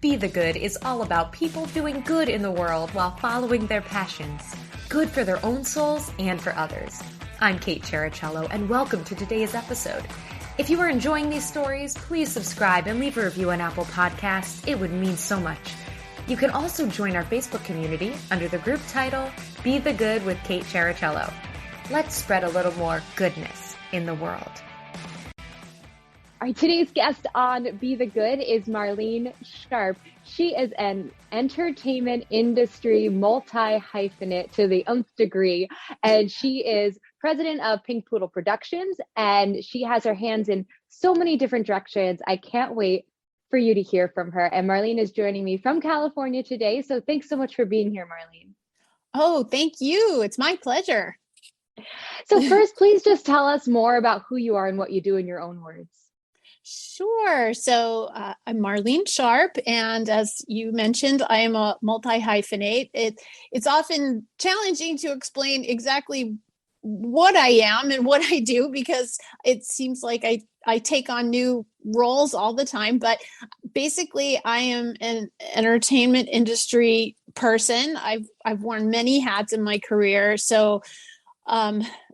Be the Good is all about people doing good in the world while following their passions. Good for their own souls and for others. I'm Kate Chericello, and welcome to today's episode. If you are enjoying these stories, please subscribe and leave a review on Apple Podcasts. It would mean so much. You can also join our Facebook community under the group title, Be the Good with Kate Chericello. Let's spread a little more goodness in the world. All right, today's guest on Be the Good is Marlene Sharp. She is an entertainment industry multi-hyphenate to the nth degree, and she is president of Pink Poodle Productions, and she has her hands in so many different directions. I can't wait for you to hear from her. And Marlene is joining me from California today, so thanks so much for being here, Marlene. Oh, thank you. It's my pleasure. So first, please just tell us more about who you are and what you do in your own words. Sure. So I'm Marlene Sharp, and as you mentioned, I am a multi-hyphenate. It's often challenging to explain exactly what I am and what I do because it seems like I take on new roles all the time. But basically, I am an entertainment industry person. I've worn many hats in my career. So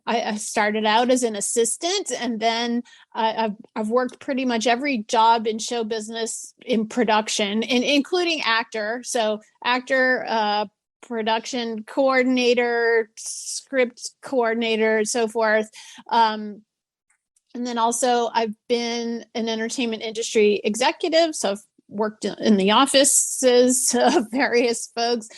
I started out as an assistant, and then I've worked pretty much every job in show business in production, including actor. So actor, production coordinator, script coordinator, so forth. And then also I've been an entertainment industry executive. So I've worked in the offices of various folks.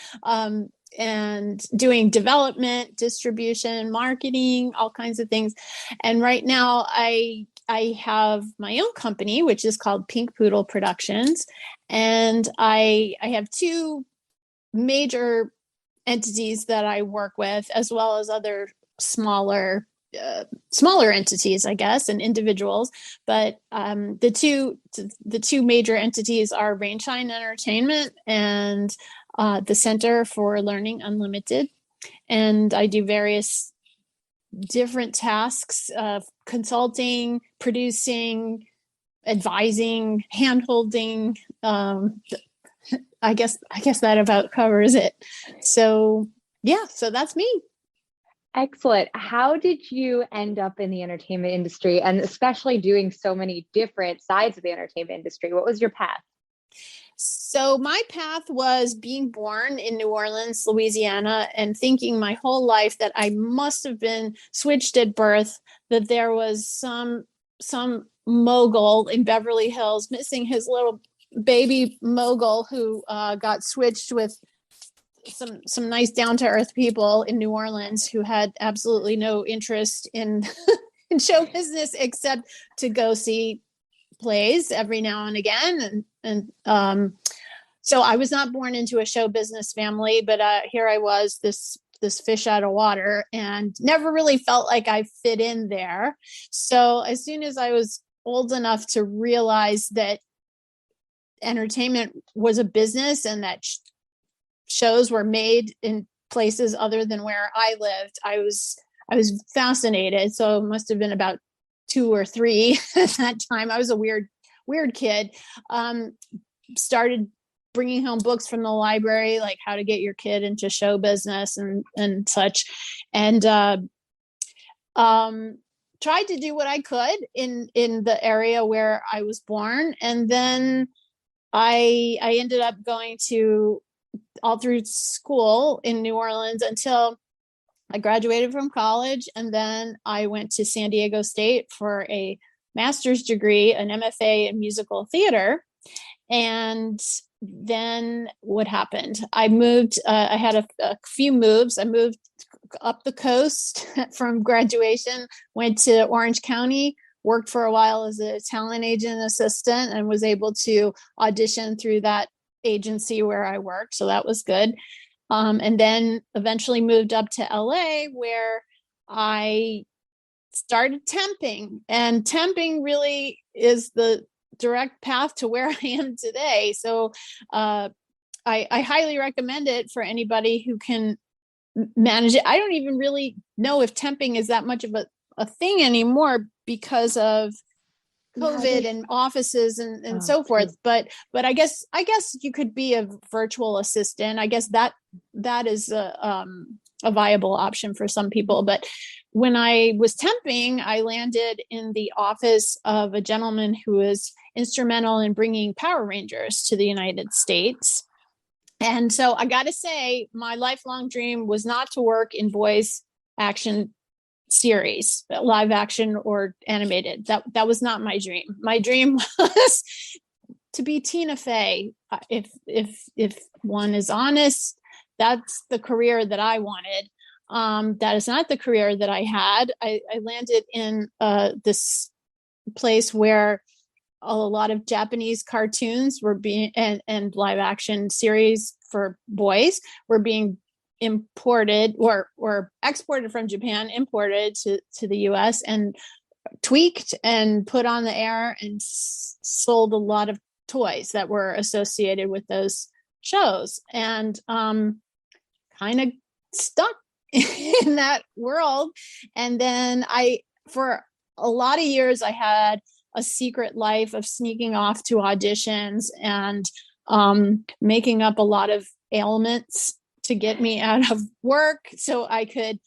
And doing development, distribution, marketing, all kinds of things. And right now I have my own company, which is called Pink Poodle Productions. And I have two major entities that I work with, as well as other smaller entities, I guess, and individuals. But the two major entities are Rainshine Entertainment and the Center for Learning Unlimited. And I do various different tasks of consulting, producing, advising, hand-holding. I guess that about covers it. So yeah, so that's me. Excellent. How did you end up in the entertainment industry, and especially doing so many different sides of the entertainment industry? What was your path? So my path was being born in New Orleans, Louisiana, and thinking my whole life that I must have been switched at birth, that there was some mogul in Beverly Hills missing his little baby mogul who got switched with some nice down-to-earth people in New Orleans who had absolutely no interest in in show business except to go see plays every now and again. And so I was not born into a show business family, but here I was, this fish out of water, and never really felt like I fit in there. So as soon as I was old enough to realize that entertainment was a business and that shows were made in places other than where I lived, I was fascinated. So it must have been about 2 or 3 at that time. I was a weird kid. Started bringing home books from the library, like how to get your kid into show business and such. And tried to do what I could in the area where I was born. And then I ended up going to all through school in New Orleans until I graduated from college. And then I went to San Diego State for a master's degree, an MFA in musical theater. And then what happened? I moved, I had a few moves. I moved up the coast from graduation, went to Orange County, worked for a while as a talent agent assistant, and was able to audition through that agency where I worked. So that was good. And then eventually moved up to LA, where I started temping. And temping really is the direct path to where I am today. So I highly recommend it for anybody who can manage it. I don't even really know if temping is that much of a thing anymore because COVID and offices and so forth. But I guess you could be a virtual assistant. I guess that is a viable option for some people. But when I was temping, I landed in the office of a gentleman who was instrumental in bringing Power Rangers to the United States. And so I got to say, my lifelong dream was not to work in voice action series, live action or animated. That was not my dream. My dream was to be Tina Fey. If one is honest, that's the career that I wanted. That is not the career that I had. I landed in this place where a lot of Japanese cartoons were being and live action series for boys were being imported or exported from Japan, imported to the US and tweaked and put on the air and sold a lot of toys that were associated with those shows, and kind of stuck in that world. And then for a lot of years, I had a secret life of sneaking off to auditions and making up a lot of ailments to get me out of work so I could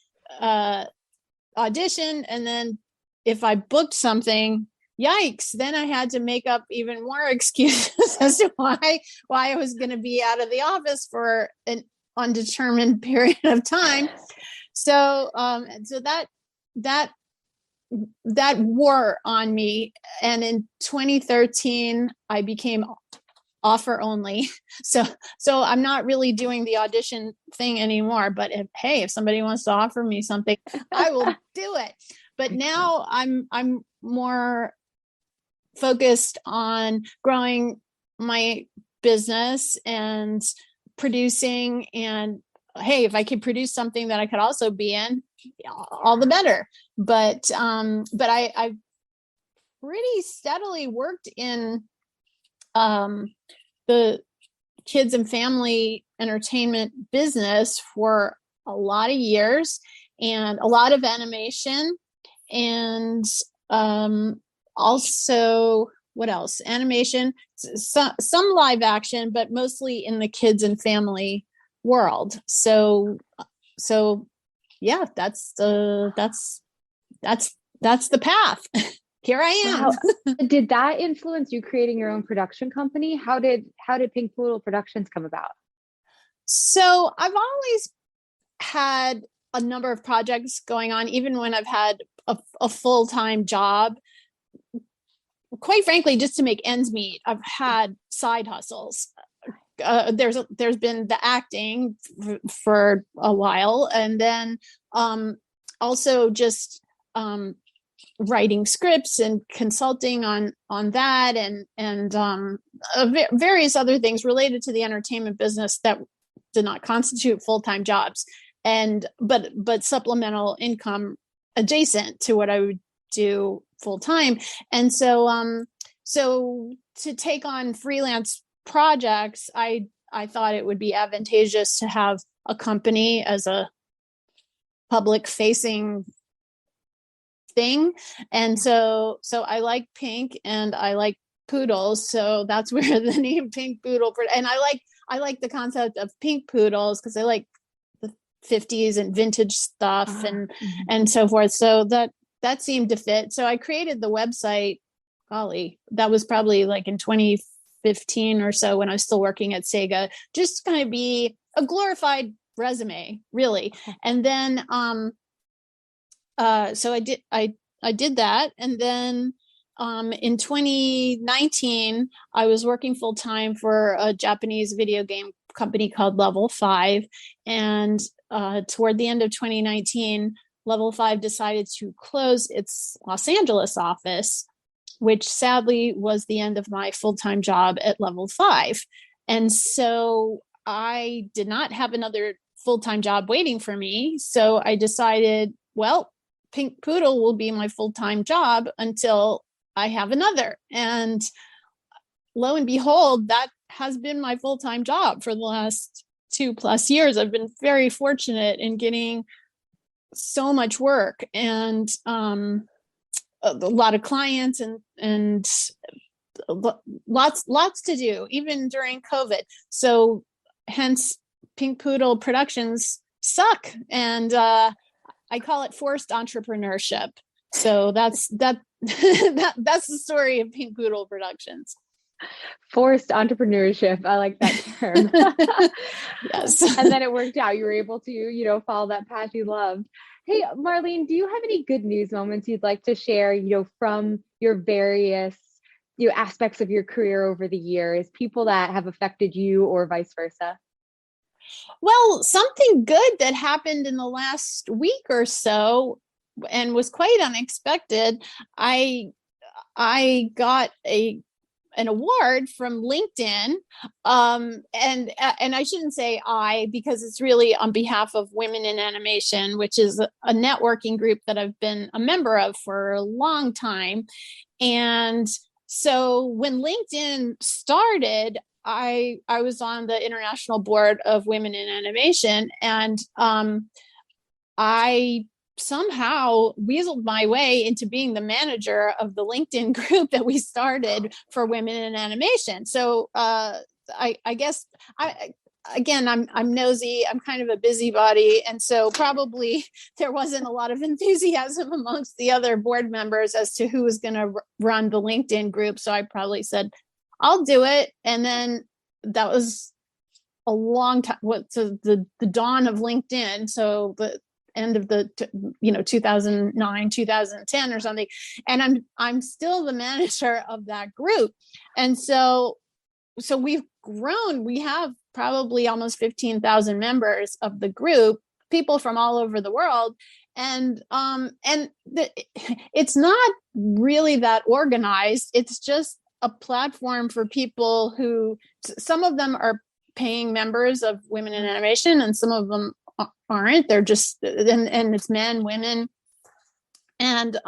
audition. And then if I booked something, yikes, then I had to make up even more excuses as to why I was going to be out of the office for an undetermined period of time. So that wore on me. And in 2013, I became offer only. So I'm not really doing the audition thing anymore, but if somebody wants to offer me something, I will do it. But now I'm more focused on growing my business and producing, and hey, if I could produce something that I could also be in, all the better. But I've pretty steadily worked in the kids and family entertainment business for a lot of years, and a lot of animation, and also what else? Animation, some live action, but mostly in the kids and family world. So yeah, that's the path. Here I am. Wow. Did that influence you creating your own production company? How did Pink Poodle Productions come about? So I've always had a number of projects going on, even when I've had a full-time job. Quite frankly, just to make ends meet, I've had side hustles. There's been the acting for a while, and then also just writing scripts and consulting on that, and various other things related to the entertainment business that did not constitute full-time jobs, but supplemental income adjacent to what I would do full-time. And so to take on freelance projects, I thought it would be advantageous to have a company as a public facing thing. And so I like pink and I like poodles, so that's where the name Pink Poodle, and I like the concept of pink poodles because I like the 50s and vintage stuff and so forth. So that seemed to fit. So I created the website. Golly, that was probably like in 2015 or so when I was still working at Sega, just kind of be a glorified resume, really. And then so I did that, and then in 2019 I was working full time for a Japanese video game company called Level 5, and toward the end of 2019, Level 5 decided to close its Los Angeles office, which sadly was the end of my full-time job at Level 5. And so I did not have another full-time job waiting for me. So I decided, well, Pink Poodle will be my full-time job until I have another. And lo and behold, that has been my full-time job for the last 2+ years. I've been very fortunate in getting so much work. And a lot of clients and lots to do, even during COVID. So hence Pink Poodle Productions suck. And I call it forced entrepreneurship. So that's that's the story of Pink Poodle Productions. Forced entrepreneurship. I like that term. Yes. And then it worked out. You were able to, follow that path you loved. Hey, Marlene, do you have any good news moments you'd like to share, from your various, aspects of your career over the years, people that have affected you or vice versa? Well, something good that happened in the last week or so and was quite unexpected. I got an award from LinkedIn. And I shouldn't say I, because it's really on behalf of Women in Animation, which is a networking group that I've been a member of for a long time. And so when LinkedIn started, I was on the international board of Women in Animation, and I somehow weaseled my way into being the manager of the LinkedIn group that we started for Women in Animation. So I guess I'm nosy. I'm kind of a busybody. And so probably there wasn't a lot of enthusiasm amongst the other board members as to who was going to run the LinkedIn group. So I probably said, I'll do it. And then that was a long time. So the dawn of LinkedIn. So the end of the 2009, 2010 or something, and I'm still the manager of that group. And so we've grown. We have probably almost 15,000 members of the group, people from all over the world, and it's not really that organized. It's just a platform for people who, some of them are paying members of Women in Animation, and some of them aren't. They're just, and it's men, women, and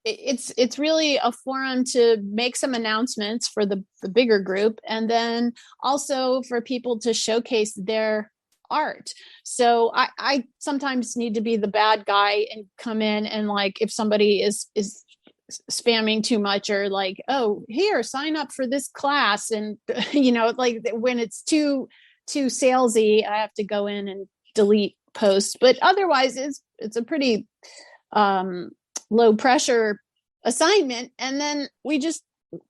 it's really a forum to make some announcements for the bigger group, and then also for people to showcase their art. So I sometimes need to be the bad guy and come in and, like, if somebody is spamming too much, or like, oh, here, sign up for this class, and like when it's too salesy, I have to go in and delete posts. But otherwise it's a pretty low pressure assignment. And then we just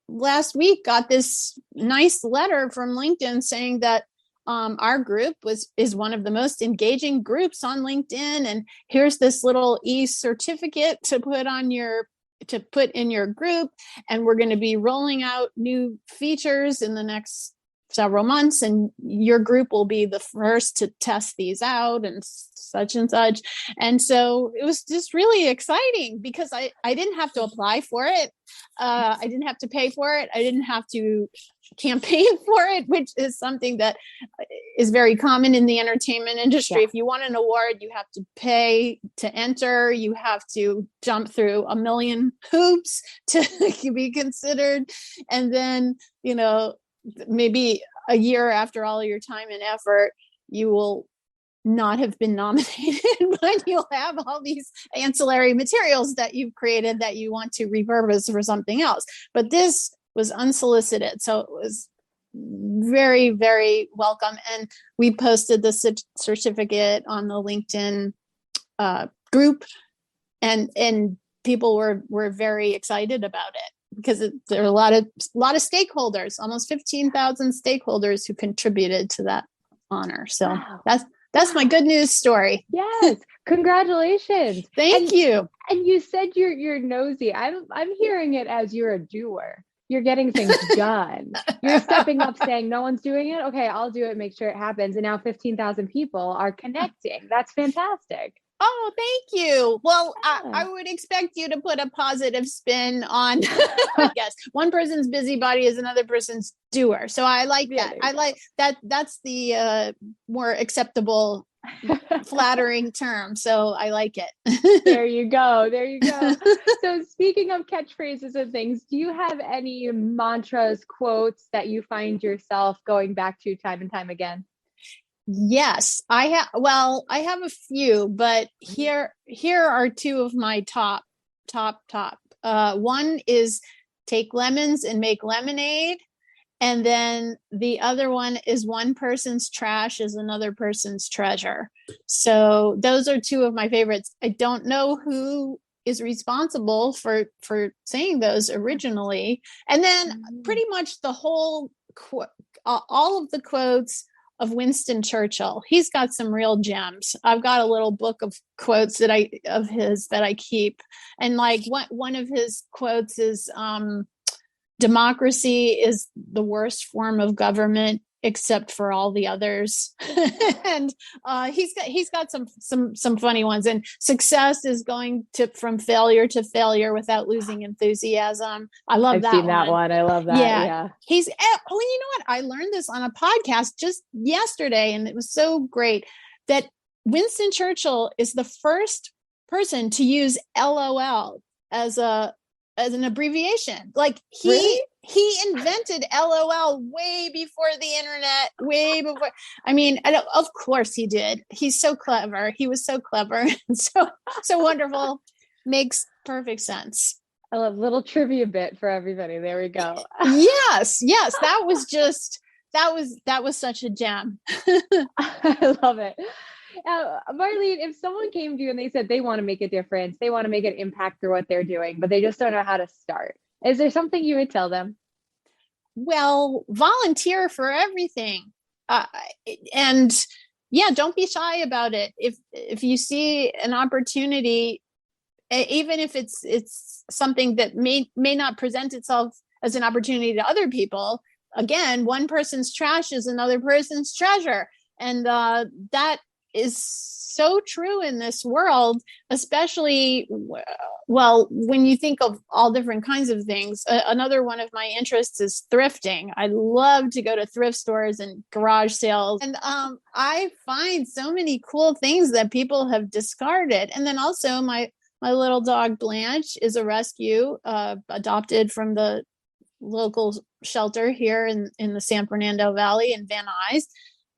last week got this nice letter from LinkedIn saying that our group is one of the most engaging groups on LinkedIn, and here's this little e-certificate to put in your group, and we're going to be rolling out new features in the next several months, and your group will be the first to test these out, and such and such. And so it was just really exciting because I didn't have to apply for it. I didn't have to pay for it. I didn't have to campaign for it, which is something that is very common in the entertainment industry. Yeah. If you want an award, you have to pay to enter. You have to jump through a million hoops to be considered. And then, maybe a year after all your time and effort, you will not have been nominated, but you'll have all these ancillary materials that you've created that you want to repurpose for something else. But this was unsolicited, so it was very, very welcome. And we posted the certificate on the LinkedIn group, and people were very excited about it, because there are a lot of stakeholders, almost 15,000 stakeholders who contributed to that honor. So wow. That's my good news story. Yes, congratulations! Thank you. And you said you're nosy. I'm hearing it as you're a doer. You're getting things done. You're stepping up, saying, "No one's doing it. Okay, I'll do it. Make sure it happens." And now 15,000 people are connecting. That's fantastic. Oh, thank you. Well, I would expect you to put a positive spin on, I guess. One person's busybody is another person's doer. So I like that. I like that. That's the more acceptable, flattering term. So I like it. There you go. There you go. So speaking of catchphrases and things, do you have any mantras, quotes that you find yourself going back to time and time again? Yes, I have a few, but here are two of my top top. One is take lemons and make lemonade. And then the other one is one person's trash is another person's treasure. So those are two of my favorites. I don't know who is responsible for saying those originally. And then pretty much the whole, all of the quotes of Winston Churchill. He's got some real gems. I've got a little book of quotes that I keep. And like one of his quotes is, democracy is the worst form of government except for all the others. And he's got some funny ones. And success is going from failure to failure without losing enthusiasm. I love that. I've seen that one. I love that. Yeah. He's, well, you know what? I learned this on a podcast just yesterday, and it was so great that Winston Churchill is the first person to use LOL as an abbreviation. Like he invented LOL way before the internet, way before. I mean, of course he did. He's so clever. He was so clever and so wonderful. Makes perfect sense. I love little trivia bit for everybody. There we go. Yes. That was such a gem. I love it. Marlene, if someone came to you and they said they want to make a difference, they want to make an impact through what they're doing, but they just don't know how to start, is there something you would tell them? Well, volunteer for everything. And yeah, don't be shy about it. If you see an opportunity, even if it's something that may not present itself as an opportunity to other people, again, one person's trash is another person's treasure. And that is so true in this world, especially, well, when you think of all different kinds of things. Another one of my interests is thrifting. I love to go to thrift stores and garage sales. And I find so many cool things that people have discarded. And then also my little dog Blanche is a rescue, adopted from the local shelter here in the San Fernando Valley in Van Nuys.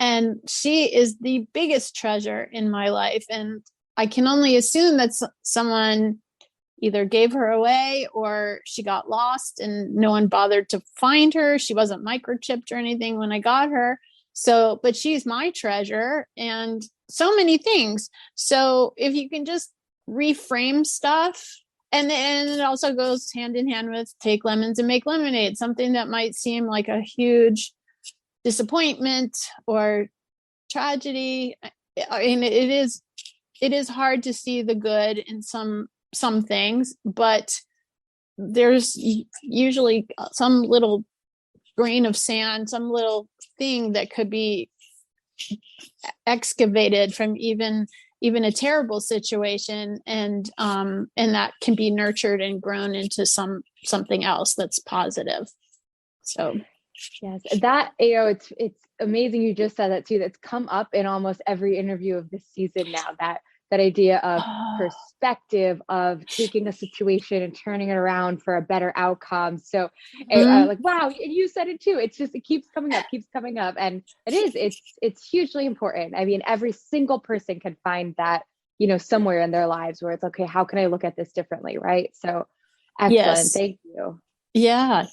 And she is the biggest treasure in my life. And I can only assume that someone either gave her away or she got lost and no one bothered to find her. She wasn't microchipped or anything when I got her. So, but she's my treasure and so many things. So if you can just reframe stuff, and it also goes hand in hand with take lemons and make lemonade, something that might seem like a huge disappointment or tragedy. I mean, it is hard to see the good in some things, but there's usually some little grain of sand, some little thing that could be excavated from even a terrible situation, and that can be nurtured and grown into something else that's positive. So yes, that, it's amazing you just said that too. That's come up in almost every interview of this season now, that idea of perspective, of taking a situation and turning it around for a better outcome. So like, wow, and you said it too. It's just, it keeps coming up. And it's hugely important. I mean, every single person can find that, somewhere in their lives where it's, okay, how can I look at this differently? Right. So excellent. Yes. Thank you. Yeah,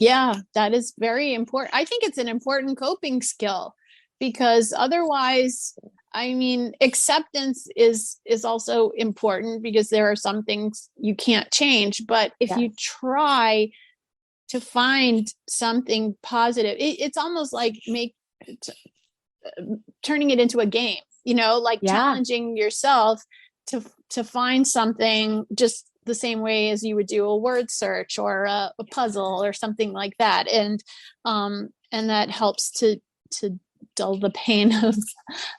that is very important. I think it's an important coping skill, because otherwise, I mean, acceptance is also important, because there are some things you can't change. But if you try to find something positive, it's almost like turning it into a game, like challenging yourself to find something just the same way as you would do a word search or a puzzle or something like that. And that helps to dull the pain of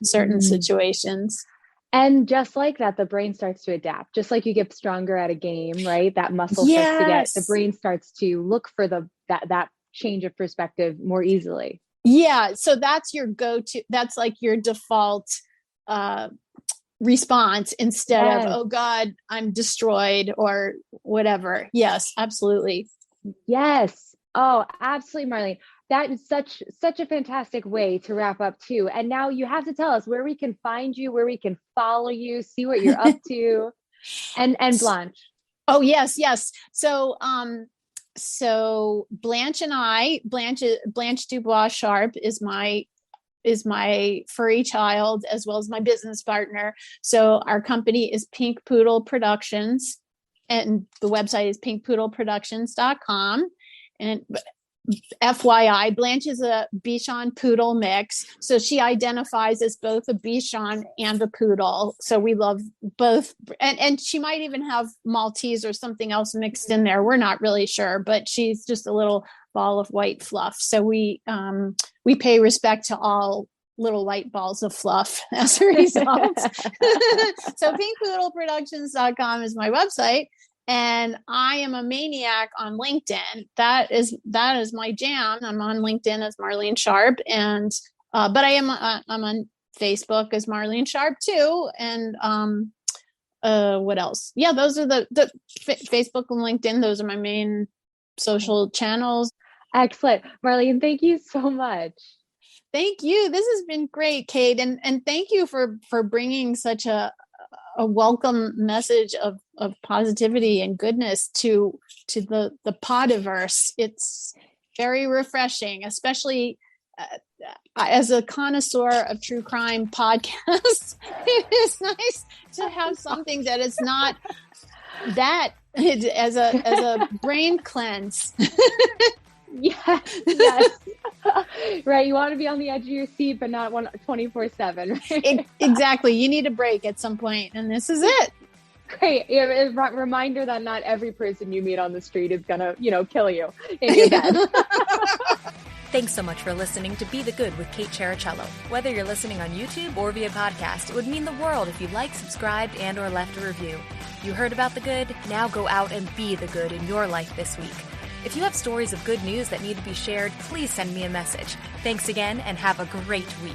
certain situations. And just like that, the brain starts to adapt. Just like you get stronger at a game, right? That muscle starts to the brain starts to look for that change of perspective more easily. Yeah. So that's your go-to, that's like your default response, instead of, oh God, I'm destroyed or whatever. Yes, absolutely. Yes. Oh, absolutely, Marlene. That is such a fantastic way to wrap up too. And now you have to tell us where we can find you, where we can follow you, see what you're up to. And Blanche. Oh, yes, yes. So, Blanche and Blanche Dubois Sharp is my furry child as well as my business partner. So our company is Pink Poodle Productions, and the website is pinkpoodleproductions.com. And FYI, Blanche is a Bichon Poodle mix. So she identifies as both a Bichon and a Poodle. So we love both. And she might even have Maltese or something else mixed in there. We're not really sure, but she's just a little ball of white fluff. So we pay respect to all little white balls of fluff as a result. So pinkpoodleproductions.com is my website. And I am a maniac on LinkedIn. That is my jam. I'm on LinkedIn as Marlene Sharp, and but I'm on Facebook as Marlene Sharp too. And what else? Yeah, those are the Facebook and LinkedIn. Those are my main social channels. Excellent, Marlene. Thank you so much. Thank you. This has been great, Kate, and thank you for bringing such a welcome message of positivity and goodness to the podiverse. It's very refreshing, especially as a connoisseur of true crime podcasts. It is nice to have something that is not that as a brain cleanse. Yes. Right. You want to be on the edge of your seat, but not 24/7. Right? Exactly. You need a break at some point, and this is it. Great. Reminder that not every person you meet on the street is gonna, kill you in your bed. Thanks so much for listening to Be the Good with Kate Chericello. Whether you're listening on YouTube or via podcast, it would mean the world if you liked, subscribed, and or left a review. You heard about the good? Now go out and be the good in your life this week. If you have stories of good news that need to be shared, please send me a message. Thanks again, and have a great week.